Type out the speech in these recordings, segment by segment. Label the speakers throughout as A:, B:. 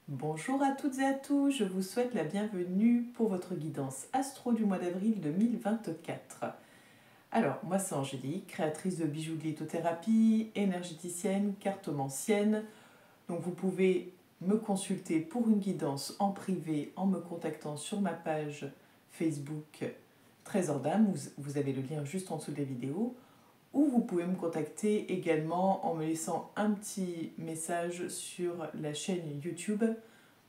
A: Bonjour à toutes et à tous, je vous souhaite la bienvenue pour votre guidance astro du mois d'avril 2024. Alors, moi c'est Angélique, créatrice de bijoux de lithothérapie, énergéticienne, cartomancienne. Donc vous pouvez me consulter pour une guidance en privé en me contactant sur ma page Facebook Trésor d'âme, vous avez le lien juste en dessous de la vidéo. Ou vous pouvez me contacter également en me laissant un petit message sur la chaîne YouTube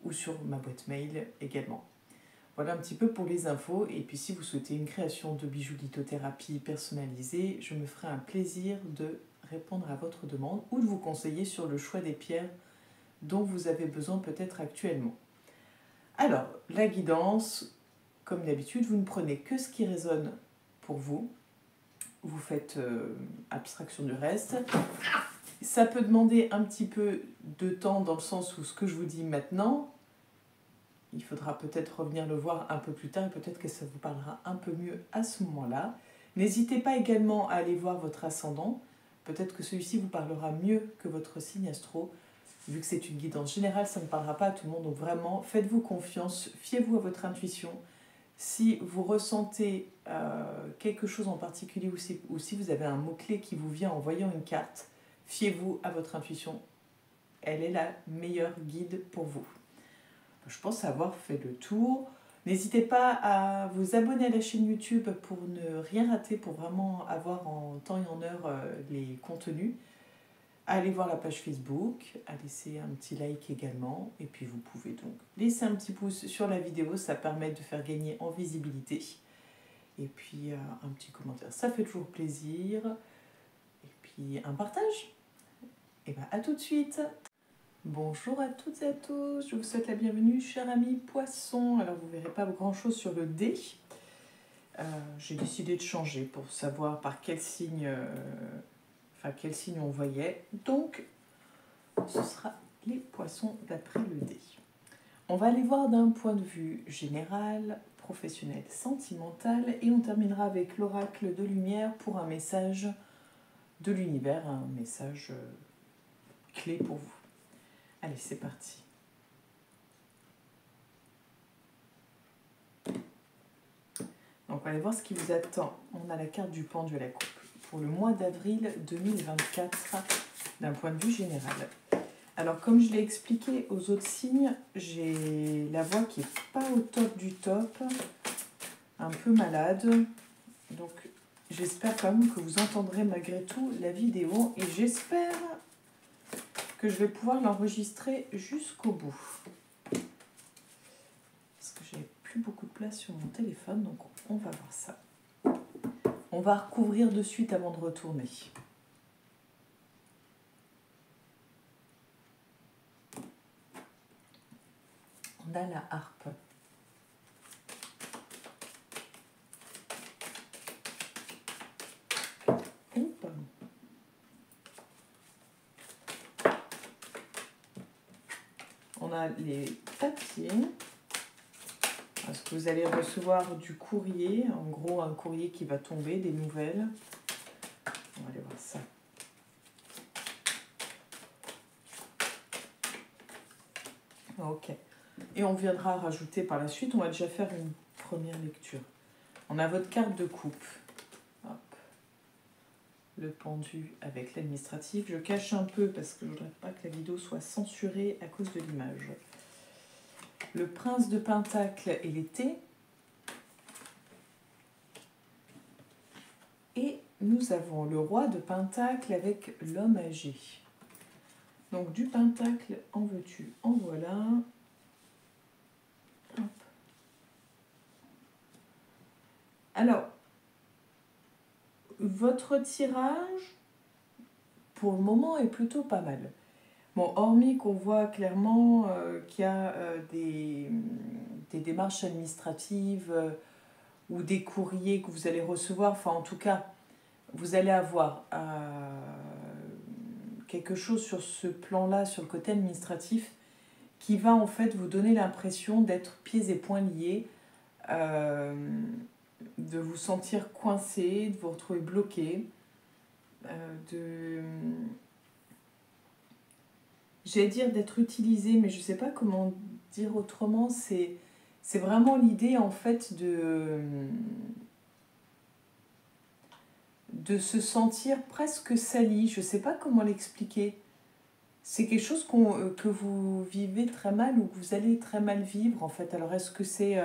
A: ou sur ma boîte mail également. Voilà un petit peu pour les infos. Et puis si vous souhaitez une création de bijoux lithothérapie personnalisée, je me ferai un plaisir de répondre à votre demande ou de vous conseiller sur le choix des pierres dont vous avez besoin peut-être actuellement. Alors, la guidance, comme d'habitude, vous ne prenez que ce qui résonne pour vous. Vous faites abstraction du reste. Ça peut demander un petit peu de temps dans le sens où ce que je vous dis maintenant, il faudra peut-être revenir le voir un peu plus tard et peut-être que ça vous parlera un peu mieux à ce moment-là. N'hésitez pas également à aller voir votre ascendant. Peut-être que celui-ci vous parlera mieux que votre signe astro. Vu que c'est une guidance générale, ça ne parlera pas à tout le monde. Donc vraiment, faites-vous confiance, fiez-vous à votre intuition. Si vous ressentez quelque chose en particulier ou si vous avez un mot-clé qui vous vient en voyant une carte, fiez-vous à votre intuition. Elle est la meilleure guide pour vous. Je pense avoir fait le tour. N'hésitez pas à vous abonner à la chaîne YouTube pour ne rien rater, pour vraiment avoir en temps et en heure les contenus. Allez voir la page Facebook, à laisser un petit like également. Et puis vous pouvez donc laisser un petit pouce sur la vidéo, ça permet de faire gagner en visibilité. Et puis un petit commentaire, ça fait toujours plaisir. Et puis un partage. Et bien à tout de suite. Bonjour à toutes et à tous, je vous souhaite la bienvenue, chers amis poissons. Alors vous ne verrez pas grand chose sur le dé. J'ai décidé de changer pour savoir par quel signe, quel signe on voyait. Donc ce sera les poissons d'après le dé. On va aller voir d'un point de vue général, professionnel, sentimental, et on terminera avec l'oracle de lumière pour un message de l'univers, un message clé pour vous. Allez, c'est parti. Donc, on va aller voir ce qui vous attend. On a la carte du pendu à la coupe pour le mois d'avril 2024 d'un point de vue général. Alors, comme je l'ai expliqué aux autres signes, j'ai la voix qui n'est pas au top du top, un peu malade. Donc, j'espère quand même que vous entendrez malgré tout la vidéo et j'espère que je vais pouvoir l'enregistrer jusqu'au bout. Parce que j'ai plus beaucoup de place sur mon téléphone, donc on va voir ça. On va recouvrir de suite avant de retourner. On a la harpe. Hop. On a les papiers. Parce que vous allez recevoir du courrier, en gros un courrier qui va tomber, des nouvelles. On va aller voir ça. Ok. Et on viendra rajouter par la suite, on va déjà faire une première lecture. On a votre carte de coupe. Hop. Le pendu avec l'administratif. Je cache un peu parce que je ne voudrais pas que la vidéo soit censurée à cause de l'image. Le prince de Pentacle et l'été. Et nous avons le roi de Pentacle avec l'homme âgé. Donc du Pentacle, en veux-tu, en voilà. Hop. Alors, votre tirage, pour le moment, est plutôt pas mal. Bon, hormis qu'on voit clairement qu'il y a des démarches administratives ou des courriers que vous allez recevoir, enfin en tout cas, vous allez avoir quelque chose sur ce plan-là, sur le côté administratif, qui va en fait vous donner l'impression d'être pieds et poings liés, de vous sentir coincé, de vous retrouver bloqué, j'allais dire d'être utilisé, mais je ne sais pas comment dire autrement. C'est vraiment l'idée en fait de se sentir presque sali. Je ne sais pas comment l'expliquer. C'est quelque chose que vous vivez très mal ou que vous allez très mal vivre en fait. Alors est-ce que c'est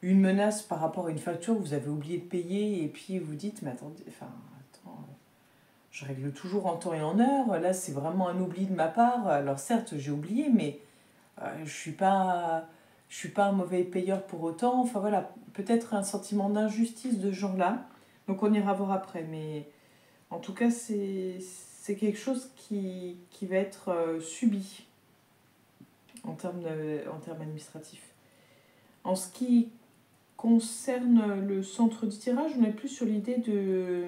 A: une menace par rapport à une facture que vous avez oublié de payer et puis vous dites mais attendez, attends, je règle toujours en temps et en heure. Là c'est vraiment un oubli de ma part. Alors certes j'ai oublié mais je suis pas un mauvais payeur pour autant. Enfin voilà, peut-être un sentiment d'injustice de ce genre-là. Donc on ira voir après, mais en tout cas c'est quelque chose qui va être subi en termes administratifs. En ce qui concerne le centre de tirage, on est plus sur l'idée de...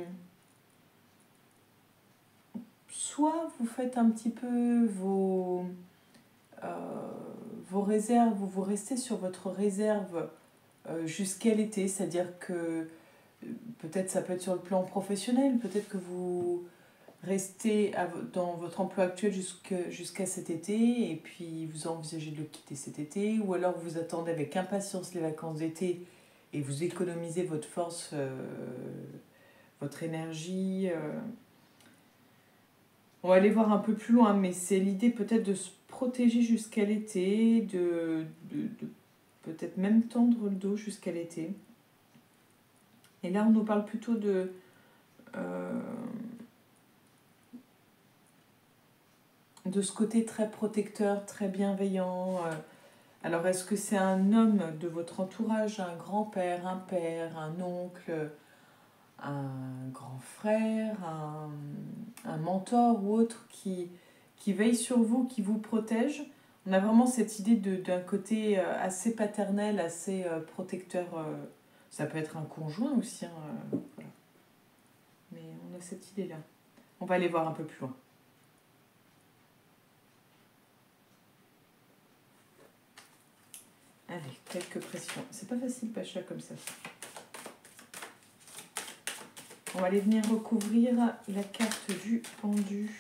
A: Soit vous faites un petit peu vos réserves, vous restez sur votre réserve jusqu'à l'été, c'est-à-dire que peut-être ça peut être sur le plan professionnel, peut-être que vous restez dans votre emploi actuel jusqu'à cet été et puis vous envisagez de le quitter cet été, ou alors vous attendez avec impatience les vacances d'été et vous économisez votre force, votre énergie. On va aller voir un peu plus loin, mais c'est l'idée peut-être de se protéger jusqu'à l'été, de peut-être même tendre le dos jusqu'à l'été. Et là, on nous parle plutôt de ce côté très protecteur, très bienveillant. Alors, est-ce que c'est un homme de votre entourage, un grand-père, un père, un oncle, un grand frère, un mentor ou autre qui veille sur vous, qui vous protège? On a vraiment cette idée d'un côté assez paternel, assez protecteur. Ça peut être un conjoint aussi, hein, voilà. Mais on a cette idée-là. On va aller voir un peu plus loin. Allez, quelques pressions. C'est pas facile, Pacha, comme ça. On va aller venir recouvrir la carte du pendu.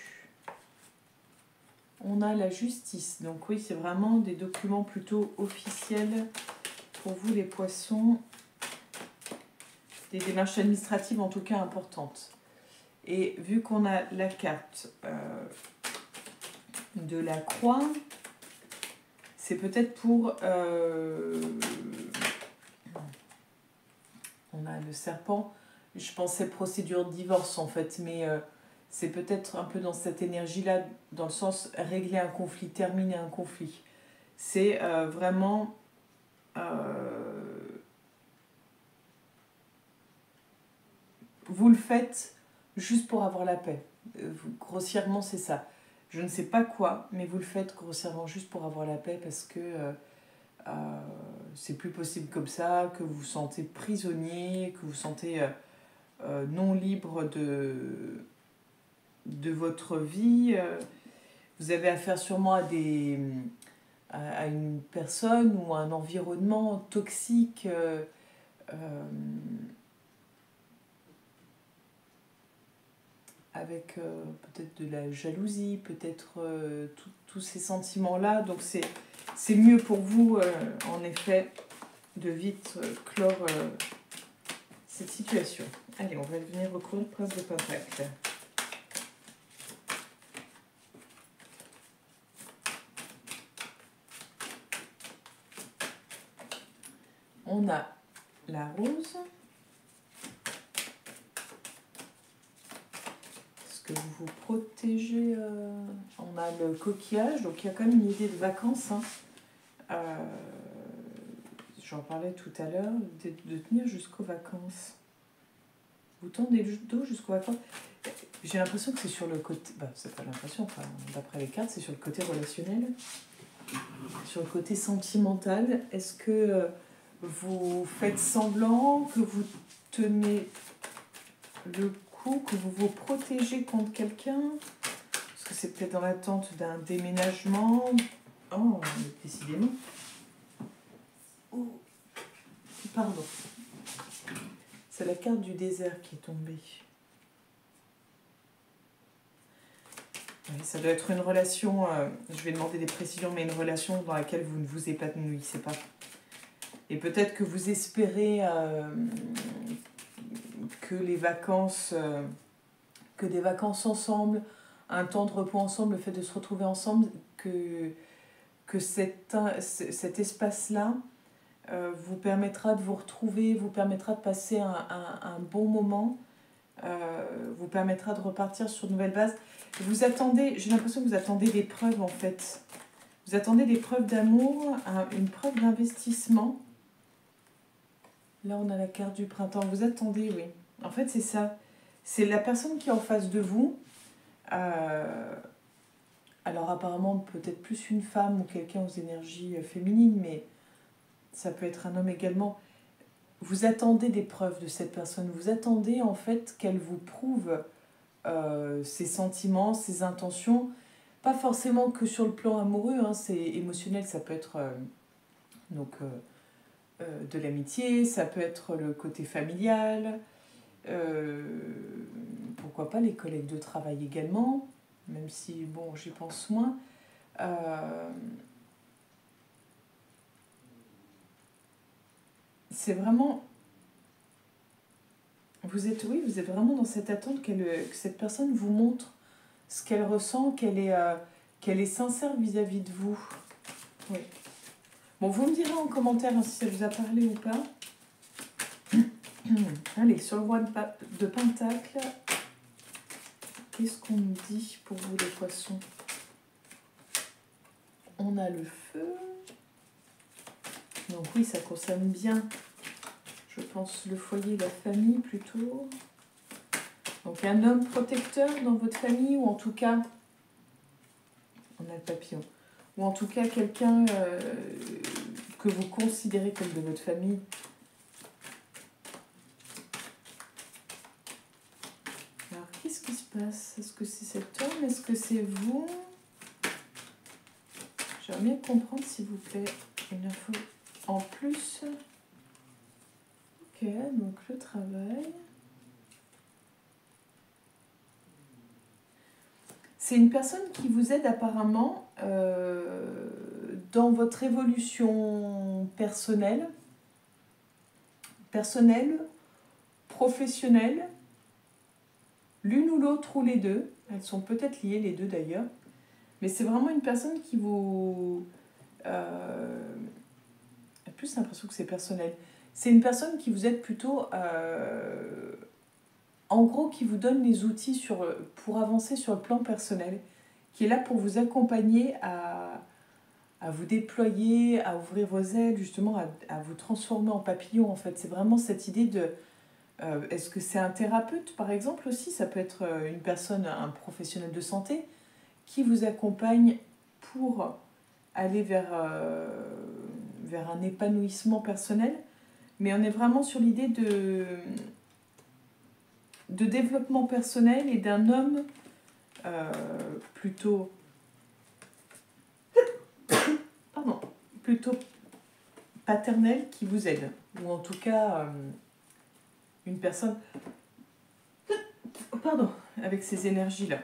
A: On a la justice. Donc oui, c'est vraiment des documents plutôt officiels pour vous, les poissons. Des démarches administratives, en tout cas, importantes. Et vu qu'on a la carte de la croix, c'est peut-être pour... on a le serpent. Je pensais procédure de divorce, en fait, mais c'est peut-être un peu dans cette énergie-là, dans le sens régler un conflit, terminer un conflit. C'est vraiment... vous le faites juste pour avoir la paix. Grossièrement, c'est ça. Je ne sais pas quoi, mais vous le faites grossièrement juste pour avoir la paix parce que c'est plus possible comme ça, que vous vous sentez prisonnier, que vous vous sentez non libre de votre vie. Vous avez affaire sûrement à une personne ou à un environnement toxique. Avec peut-être de la jalousie, peut-être tous ces sentiments-là. Donc c'est mieux pour vous, en effet, de vite clore cette situation. Allez, on va venir recouvrir le prince de Pentacle. On a la rose. Que vous vous protégez. On a le coquillage, donc il y a quand même une idée de vacances. Hein. J'en parlais tout à l'heure, de tenir jusqu'aux vacances. Vous tendez le dos jusqu'aux vacances. J'ai l'impression que c'est sur le côté... Bah, c'est pas l'impression, enfin, d'après les cartes, c'est sur le côté relationnel. Sur le côté sentimental. Est-ce que vous faites semblant que vous tenez le que vous vous protégez contre quelqu'un, parce que c'est peut-être dans l'attente d'un déménagement. Oh, décidément. Oh, pardon. C'est la carte du désert qui est tombée. Oui, ça doit être une relation, je vais demander des précisions, mais une relation dans laquelle vous ne vous épanouissez pas. Et peut-être que vous espérez que les vacances, que des vacances ensemble, un temps de repos ensemble, le fait de se retrouver ensemble, que cet espace-là vous permettra de vous retrouver, vous permettra de passer un bon moment, vous permettra de repartir sur de nouvelles bases. Vous attendez, j'ai l'impression que vous attendez des preuves en fait. Vous attendez des preuves d'amour, une preuve d'investissement. Là, on a la carte du printemps. Vous attendez, oui. En fait, c'est ça. C'est la personne qui est en face de vous. Alors, apparemment, peut-être plus une femme ou quelqu'un aux énergies féminines, mais ça peut être un homme également. Vous attendez des preuves de cette personne. Vous attendez, en fait, qu'elle vous prouve ses sentiments, ses intentions. Pas forcément que sur le plan amoureux, hein, c'est émotionnel. Ça peut être de l'amitié, ça peut être le côté familial, pourquoi pas les collègues de travail également, même si, bon, j'y pense moins. C'est vraiment... Vous êtes vraiment dans cette attente que cette personne vous montre ce qu'elle ressent, qu'elle est sincère vis-à-vis de vous. Oui. Bon, vous me direz en commentaire hein, si ça vous a parlé ou pas. Allez, sur le roi de Pentacle, qu'est-ce qu'on nous dit pour vous les poissons? On a le feu. Donc oui, ça concerne bien, je pense, le foyer, la famille plutôt. Donc un homme protecteur dans votre famille, ou en tout cas, on a le papillon, ou en tout cas quelqu'un que vous considérez comme de votre famille. Alors, qu'est-ce qui se passe? Est-ce que c'est cet homme? Est-ce que c'est vous? J'aimerais bien comprendre, s'il vous plaît, une info en plus. Ok, donc le travail. C'est une personne qui vous aide apparemment dans votre évolution personnelle, professionnelle, l'une ou l'autre ou les deux. Elles sont peut-être liées, les deux d'ailleurs. Mais c'est vraiment une personne qui vous... J'ai plus l'impression que c'est personnel. C'est une personne qui vous aide plutôt... en gros, qui vous donne les outils pour avancer sur le plan personnel, qui est là pour vous accompagner à vous déployer, à ouvrir vos ailes, justement, à vous transformer en papillon, en fait. C'est vraiment cette idée de... est-ce que c'est un thérapeute, par exemple, aussi? Ça peut être une personne, un professionnel de santé, qui vous accompagne pour aller vers un épanouissement personnel. Mais on est vraiment sur l'idée de développement personnel et d'un homme plutôt paternel qui vous aide, ou en tout cas une personne avec ces énergies là.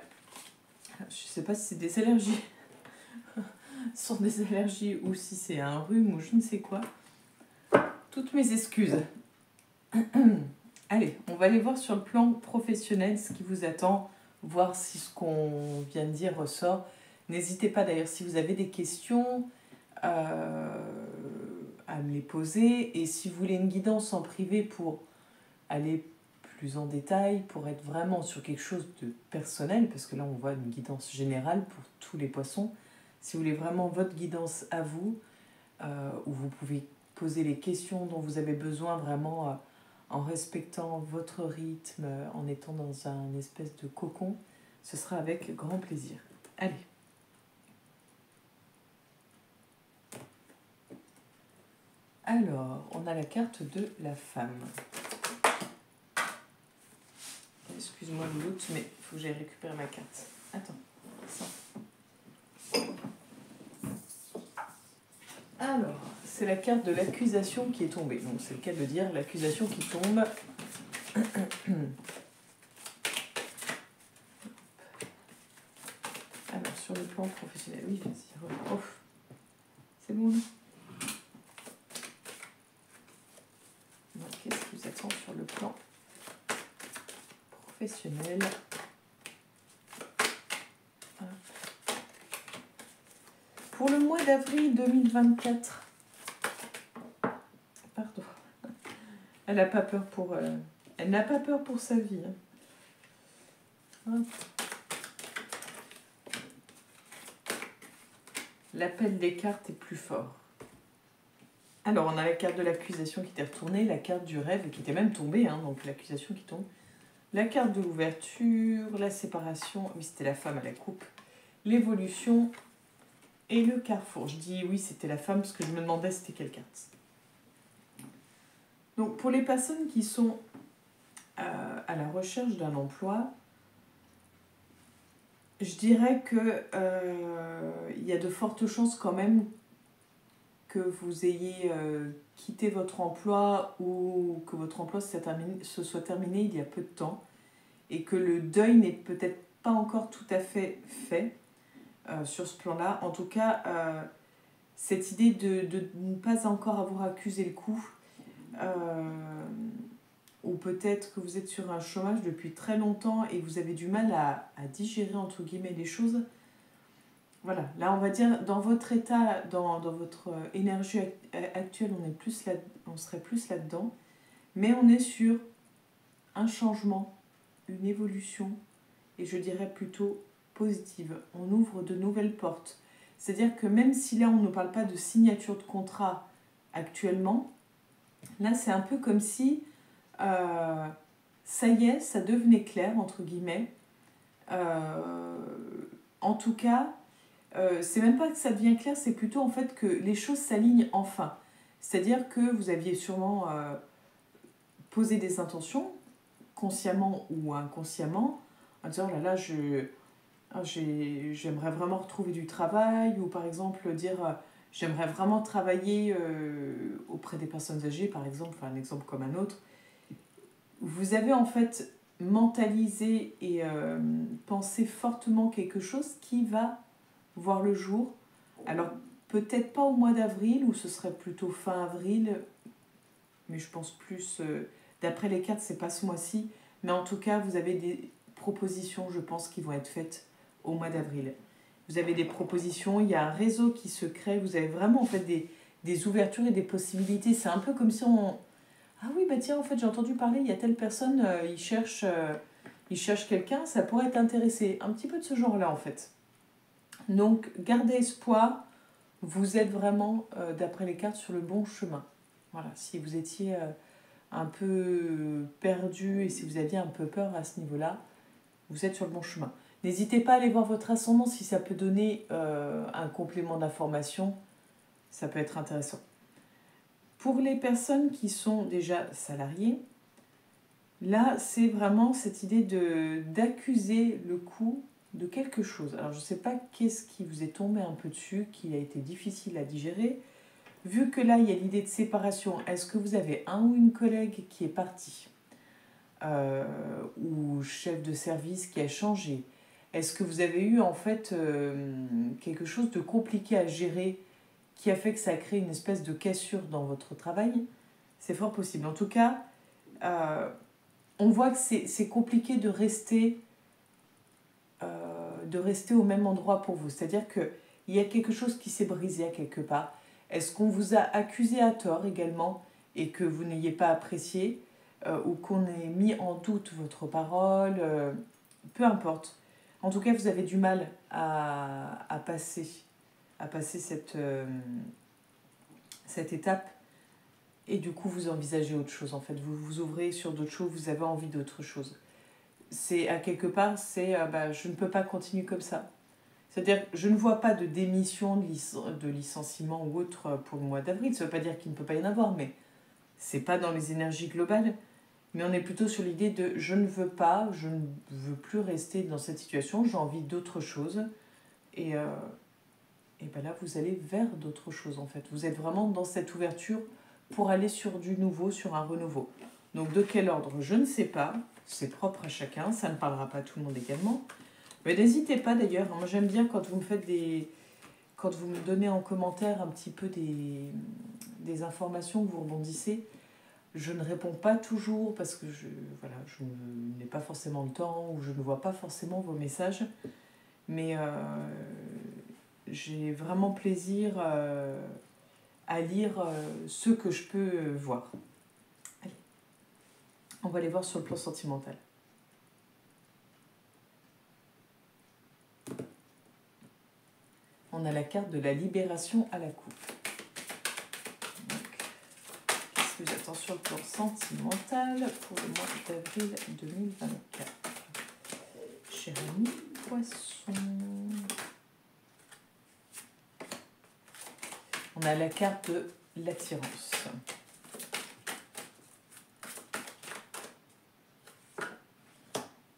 A: Je ne sais pas si c'est des allergies ce sont des allergies ou si c'est un rhume ou je ne sais quoi. Toutes mes excuses. Allez, on va aller voir sur le plan professionnel ce qui vous attend, voir si ce qu'on vient de dire ressort. N'hésitez pas d'ailleurs, si vous avez des questions, à me les poser. Et si vous voulez une guidance en privé pour aller plus en détail, pour être vraiment sur quelque chose de personnel, parce que là on voit une guidance générale pour tous les poissons. Si vous voulez vraiment votre guidance à vous, où vous pouvez poser les questions dont vous avez besoin vraiment en respectant votre rythme, en étant dans un espèce de cocon, ce sera avec grand plaisir. Allez. Alors, on a la carte de la femme. Excuse-moi le doute, mais il faut que j'aille récupérer ma carte. Attends, ça. Alors, c'est la carte de l'accusation qui est tombée. Donc, c'est le cas de dire l'accusation qui tombe. sur le plan professionnel. Oui, vas-y. Oh, c'est bon, là. Qu'est-ce qui vous attend sur le plan professionnel? Pour le mois d'avril 2024. Pardon. Elle n'a pas peur pour... elle n'a pas peur pour sa vie. Hein. L'appel des cartes est plus fort. Alors, on a la carte de l'accusation qui était retournée, la carte du rêve qui était même tombée, hein, donc l'accusation qui tombe. La carte de l'ouverture, la séparation, oui, c'était la femme à la coupe, l'évolution et le carrefour. Je dis oui, c'était la femme parce que je me demandais c'était quelle carte. Donc, pour les personnes qui sont à la recherche d'un emploi, je dirais que il y a de fortes chances quand même que vous ayez quitté votre emploi ou que votre emploi se soit terminé il y a peu de temps et que le deuil n'est peut-être pas encore tout à fait fait sur ce plan-là. En tout cas, cette idée de ne pas encore avoir accusé le coup, ou peut-être que vous êtes sur un chômage depuis très longtemps et vous avez du mal à digérer, entre guillemets, les choses. Voilà, là on va dire, dans votre état, dans votre énergie actuelle, on serait plus là-dedans, mais on est sur un changement, une évolution, et je dirais plutôt positive. On ouvre de nouvelles portes. C'est-à-dire que même si là on ne parle pas de signature de contrat actuellement, là c'est un peu comme si ça y est, ça devenait clair, entre guillemets. En tout cas, c'est même pas que ça devient clair, c'est plutôt en fait que les choses s'alignent enfin. C'est-à-dire que vous aviez sûrement posé des intentions, consciemment ou inconsciemment, en disant, oh là là, j'aimerais vraiment retrouver du travail, ou par exemple dire, j'aimerais vraiment travailler auprès des personnes âgées, par exemple, enfin, un exemple comme un autre. Vous avez en fait mentalisé et pensé fortement quelque chose qui va voir le jour. Alors, peut-être pas au mois d'avril, ou ce serait plutôt fin avril, mais je pense plus, d'après les cartes, c'est pas ce mois-ci, mais en tout cas, vous avez des propositions, je pense, qui vont être faites au mois d'avril. Vous avez des propositions, il y a un réseau qui se crée, vous avez vraiment en fait des ouvertures et des possibilités. C'est un peu comme si on... Ah oui, bah tiens, en fait, j'ai entendu parler, il y a telle personne, il cherche quelqu'un, ça pourrait être intéressé. Un petit peu de ce genre-là, en fait. Donc, gardez espoir, vous êtes vraiment, d'après les cartes, sur le bon chemin. Voilà, si vous étiez un peu perdu et si vous aviez un peu peur à ce niveau-là, vous êtes sur le bon chemin. N'hésitez pas à aller voir votre ascendant si ça peut donner un complément d'information, ça peut être intéressant. Pour les personnes qui sont déjà salariées, là, c'est vraiment cette idée d'accuser le coup de quelque chose. Alors, je ne sais pas qu'est-ce qui vous est tombé un peu dessus, qui a été difficile à digérer. Vu que là, il y a l'idée de séparation, est-ce que vous avez un ou une collègue qui est parti ou chef de service qui a changé? Est-ce que vous avez eu en fait quelque chose de compliqué à gérer qui a fait que ça a créé une espèce de cassure dans votre travail? C'est fort possible. En tout cas, on voit que c'est compliqué de rester au même endroit pour vous. C'est-à-dire qu'il y a quelque chose qui s'est brisé à quelque part. Est-ce qu'on vous a accusé à tort également et que vous n'ayez pas apprécié ou qu'on ait mis en doute votre parole, peu importe. En tout cas, vous avez du mal à passer cette étape et du coup, vous envisagez autre chose en fait. Vous vous ouvrez sur d'autres choses, vous avez envie d'autre chose. C'est à quelque part, je ne peux pas continuer comme ça. C'est-à-dire, je ne vois pas de démission, de licenciement ou autre pour le mois d'avril. Ça ne veut pas dire qu'il ne peut pas y en avoir, mais c'est pas dans les énergies globales. Mais on est plutôt sur l'idée de je ne veux plus rester dans cette situation, j'ai envie d'autre chose. Et ben là, vous allez vers d'autres choses en fait. Vous êtes vraiment dans cette ouverture pour aller sur du nouveau, sur un renouveau. Donc de quel ordre? Je ne sais pas, c'est propre à chacun, ça ne parlera pas à tout le monde également. Mais n'hésitez pas d'ailleurs, moi j'aime bien quand vous me faites quand vous me donnez en commentaire un petit peu des informations que vous rebondissez. Je ne réponds pas toujours parce que je n'ai pas forcément le temps ou je ne vois pas forcément vos messages. Mais j'ai vraiment plaisir à lire ceux que je peux voir. Allez, on va les voir sur le plan sentimental. On a la carte de la libération à la coupe. Qu'est-ce que j'attends sur le plan sentimental pour le mois d'avril 2024? Cher ami poisson. On a la carte de l'attirance.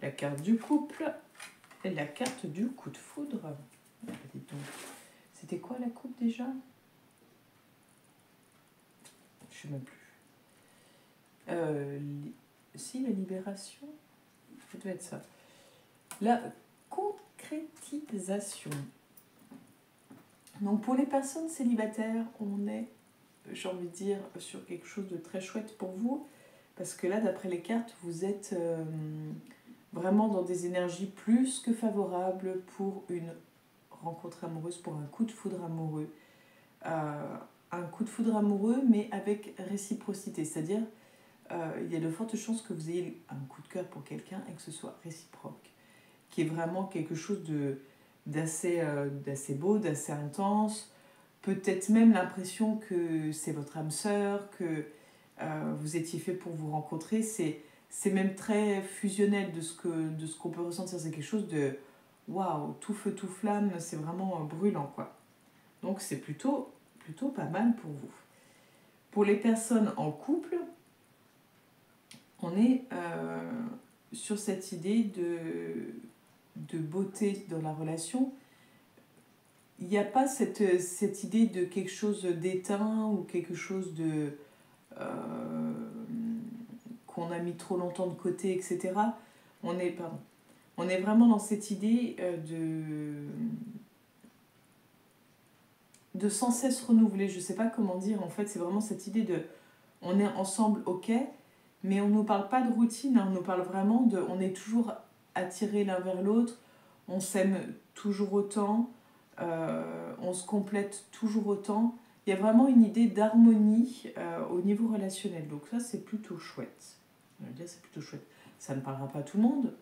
A: La carte du couple et la carte du coup de foudre. C'était quoi la coupe déjà? Je ne sais même plus. Si, la libération, ça doit être ça. La concrétisation. Donc pour les personnes célibataires, on est, j'ai envie de dire, sur quelque chose de très chouette pour vous. Parce que là, d'après les cartes, vous êtes vraiment dans des énergies plus que favorables pour une rencontre amoureuse, pour un coup de foudre amoureux. Un coup de foudre amoureux, mais avec réciprocité. C'est-à-dire, il y a de fortes chances que vous ayez un coup de cœur pour quelqu'un et que ce soit réciproque. Qui est vraiment quelque chose d'assez beau, d'assez intense. Peut-être même l'impression que c'est votre âme sœur, que vous étiez fait pour vous rencontrer. C'est même très fusionnel de ce qu'on peut ressentir. C'est quelque chose de waouh, tout feu, tout flamme, c'est vraiment brûlant, quoi. Donc c'est plutôt pas mal pour vous. Pour les personnes en couple, on est sur cette idée de beauté dans la relation. Il n'y a pas cette idée de quelque chose d'éteint ou quelque chose de qu'on a mis trop longtemps de côté, etc. On est vraiment dans cette idée de sans cesse renouveler. Je ne sais pas comment dire. En fait, c'est vraiment cette idée de on est ensemble, ok, mais on ne nous parle pas de routine. On nous parle vraiment de on est toujours attirés l'un vers l'autre. On s'aime toujours autant. On se complète toujours autant. Il y a vraiment une idée d'harmonie au niveau relationnel. Donc ça, c'est plutôt chouette. C'est plutôt chouette. Ça ne parlera pas à tout le monde.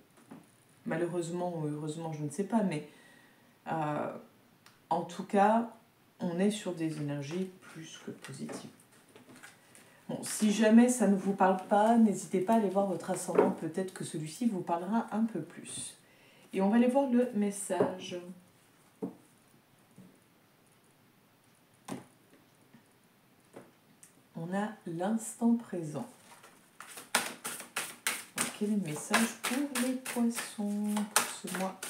A: Malheureusement ou heureusement, je ne sais pas. Mais en tout cas, on est sur des énergies plus que positives. Bon, si jamais ça ne vous parle pas, n'hésitez pas à aller voir votre ascendant. Peut-être que celui-ci vous parlera un peu plus. Et on va aller voir le message. On a l'instant présent. Donc, quel est le message pour les poissons pour ce mois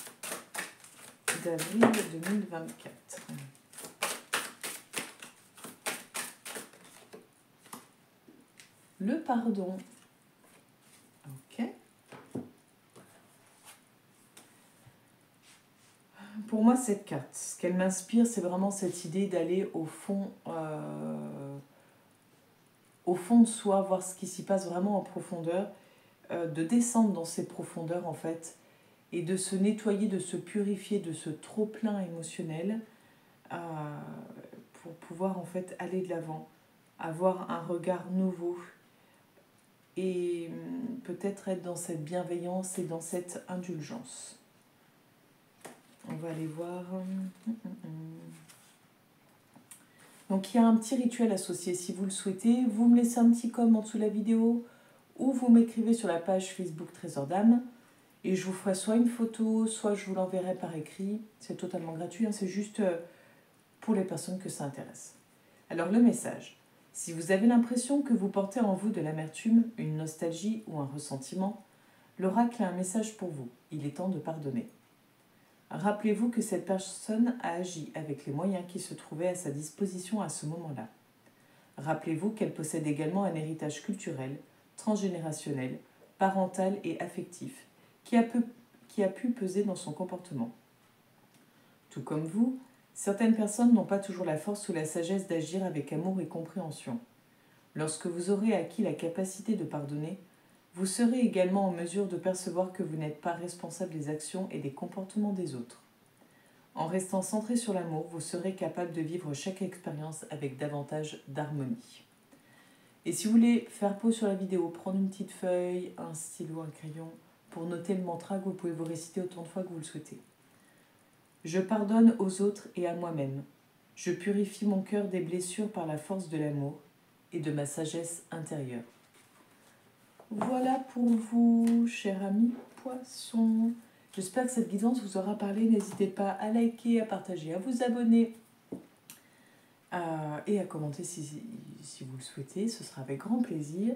A: d'avril 2024? Le pardon. Ok. Pour moi, cette carte, ce qu'elle m'inspire, c'est vraiment cette idée d'aller au fond de soi, voir ce qui s'y passe vraiment en profondeur, de descendre dans ces profondeurs en fait, et de se nettoyer, de se purifier de ce trop-plein émotionnel pour pouvoir en fait aller de l'avant, avoir un regard nouveau et peut-être être dans cette bienveillance et dans cette indulgence. On va aller voir. Donc il y a un petit rituel associé si vous le souhaitez. Vous me laissez un petit com en dessous de la vidéo ou vous m'écrivez sur la page Facebook Trésor d'âme et je vous ferai soit une photo, soit je vous l'enverrai par écrit. C'est totalement gratuit, hein, c'est juste pour les personnes que ça intéresse. Alors le message. Si vous avez l'impression que vous portez en vous de l'amertume, une nostalgie ou un ressentiment, l'oracle a un message pour vous. Il est temps de pardonner. Rappelez-vous que cette personne a agi avec les moyens qui se trouvaient à sa disposition à ce moment-là. Rappelez-vous qu'elle possède également un héritage culturel, transgénérationnel, parental et affectif, qui qui a pu peser dans son comportement. Tout comme vous, certaines personnes n'ont pas toujours la force ou la sagesse d'agir avec amour et compréhension. Lorsque vous aurez acquis la capacité de pardonner, vous serez également en mesure de percevoir que vous n'êtes pas responsable des actions et des comportements des autres. En restant centré sur l'amour, vous serez capable de vivre chaque expérience avec davantage d'harmonie. Et si vous voulez faire pause sur la vidéo, prendre une petite feuille, un stylo, un crayon, pour noter le mantra que vous pouvez vous réciter autant de fois que vous le souhaitez. Je pardonne aux autres et à moi-même. Je purifie mon cœur des blessures par la force de l'amour et de ma sagesse intérieure. Voilà pour vous, cher ami poisson. J'espère que cette guidance vous aura parlé. N'hésitez pas à liker, à partager, à vous abonner et à commenter si vous le souhaitez. Ce sera avec grand plaisir.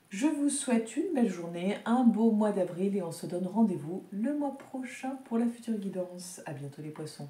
A: Je vous souhaite une belle journée, un beau mois d'avril et on se donne rendez-vous le mois prochain pour la future guidance. À bientôt les poissons.